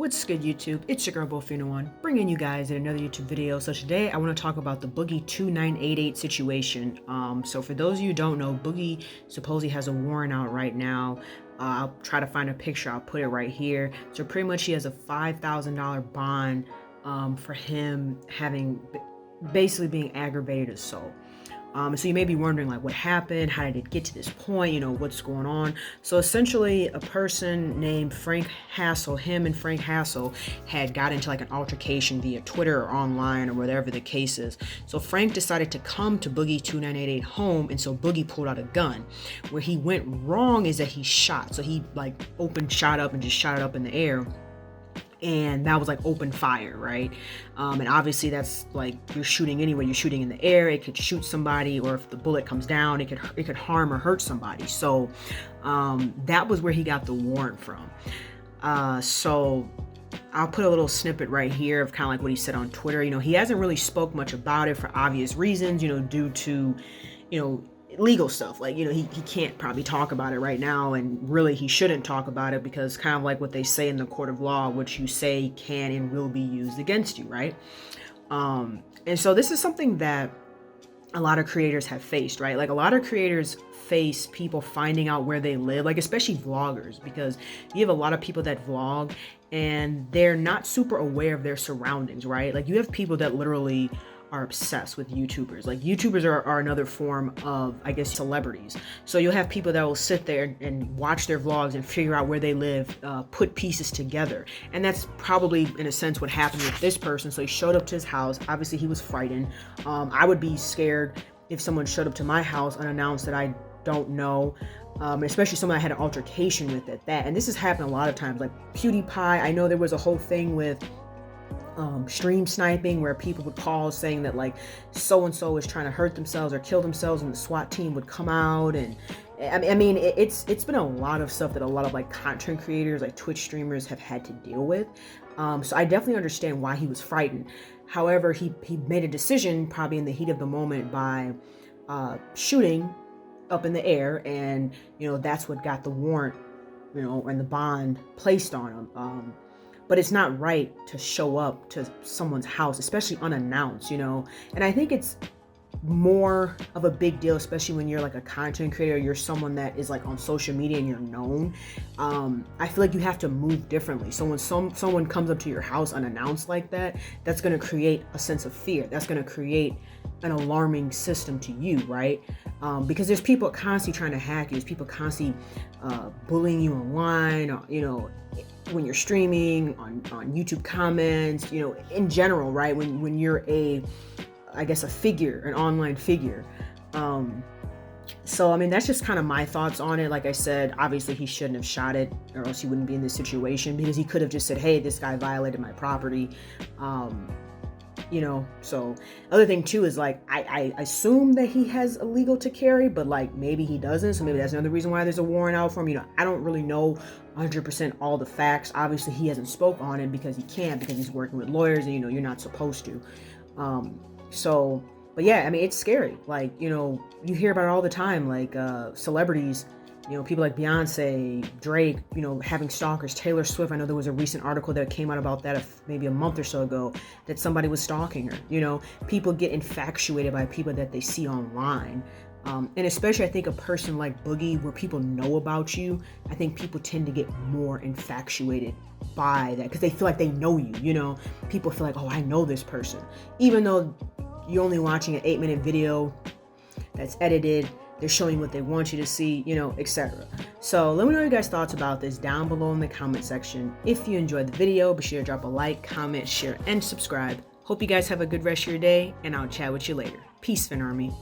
What's good, YouTube? It's your girl Boogie2988 bringing you guys in another YouTube video. So today I want to talk about the Boogie2988 situation. So for those of you who don't know, Boogie supposedly has a warrant out right now. I'll try to find a picture. I'll put it right here. So pretty much he has a $5,000 bond for him having basically being aggravated assault. So you may be wondering, like, what happened? How did it get to this point? You know, what's going on? So essentially, a person named Frank Hassel, him and Frank Hassel had got into like an altercation via Twitter or online or whatever the case is. So Frank decided to come to Boogie2988 home, and so Boogie pulled out a gun. Where he went wrong is that he shot. So he like shot up and just shot it up in the air. And that was like open fire, right? And obviously that's like, you're shooting anyway. You're shooting in the air. It could shoot somebody, or if the bullet comes down, it could harm or hurt somebody. So that was where he got the warrant from. So I'll put a little snippet right here of kind of like what he said on Twitter. You know, he hasn't really spoke much about it for obvious reasons, you know, due to, you know, legal stuff. Like, you know, he can't probably talk about it right now, and really he shouldn't talk about it, because kind of like what they say in the court of law, what you say can and will be used against you, right? And so this is something that a lot of creators have faced, right? Like, a lot of creators face people finding out where they live, like especially vloggers, because you have a lot of people that vlog and they're not super aware of their surroundings, right? Like, you have people that literally are obsessed with YouTubers. Like, YouTubers are another form of, I guess, celebrities. So you'll have people that will sit there and watch their vlogs and figure out where they live, put pieces together. And that's probably, in a sense, what happened with this person. So he showed up to his house. Obviously, he was frightened. I would be scared if someone showed up to my house unannounced that I don't know. Especially someone I had an altercation with at that. And this has happened a lot of times. Like PewDiePie, I know there was a whole thing with stream sniping, where people would call saying that like so-and-so is trying to hurt themselves or kill themselves, and the SWAT team would come out. And I mean it's been a lot of stuff that a lot of like content creators, like Twitch streamers, have had to deal with. So I definitely understand why he was frightened. However, he made a decision probably in the heat of the moment by shooting up in the air, and you know, that's what got the warrant, you know, and the bond placed on him. But it's not right to show up to someone's house, especially unannounced, you know? And I think it's more of a big deal, especially when you're like a content creator, you're someone that is like on social media and you're known. I feel like you have to move differently. So when someone comes up to your house unannounced like that, that's going to create a sense of fear. That's going to create an alarming system to you, right? Because there's people constantly trying to hack you. There's people constantly bullying you online, or, you know, when you're streaming, on YouTube comments, you know, in general, right? When you're I guess a figure, an online figure. So I mean, that's just kind of my thoughts on it. Like I said, obviously he shouldn't have shot it, or else he wouldn't be in this situation, because he could have just said, hey, this guy violated my property. You know, so other thing too is like, I assume that he has a legal to carry, but like maybe he doesn't. So maybe that's another reason why there's a warrant out for him. You know, I don't really know 100% all the facts. Obviously he hasn't spoke on it because he can't, because he's working with lawyers, and you know, you're not supposed to. So, but yeah, I mean, it's scary. Like, you know, you hear about it all the time, like celebrities, you know, people like Beyonce, Drake, you know, having stalkers. Taylor Swift, I know there was a recent article that came out about that maybe a month or so ago, that somebody was stalking her. You know, people get infatuated by people that they see online. And especially, I think a person like Boogie, where people know about you, I think people tend to get more infatuated by that, because they feel like they know you, you know. People feel like, oh, I know this person. Even though you're only watching an 8-minute video that's edited, they're showing what they want you to see, you know, etc. So let me know your guys' thoughts about this down below in the comment section. If you enjoyed the video, be sure to drop a like, comment, share, and subscribe. Hope you guys have a good rest of your day, and I'll chat with you later. Peace, Fin Army.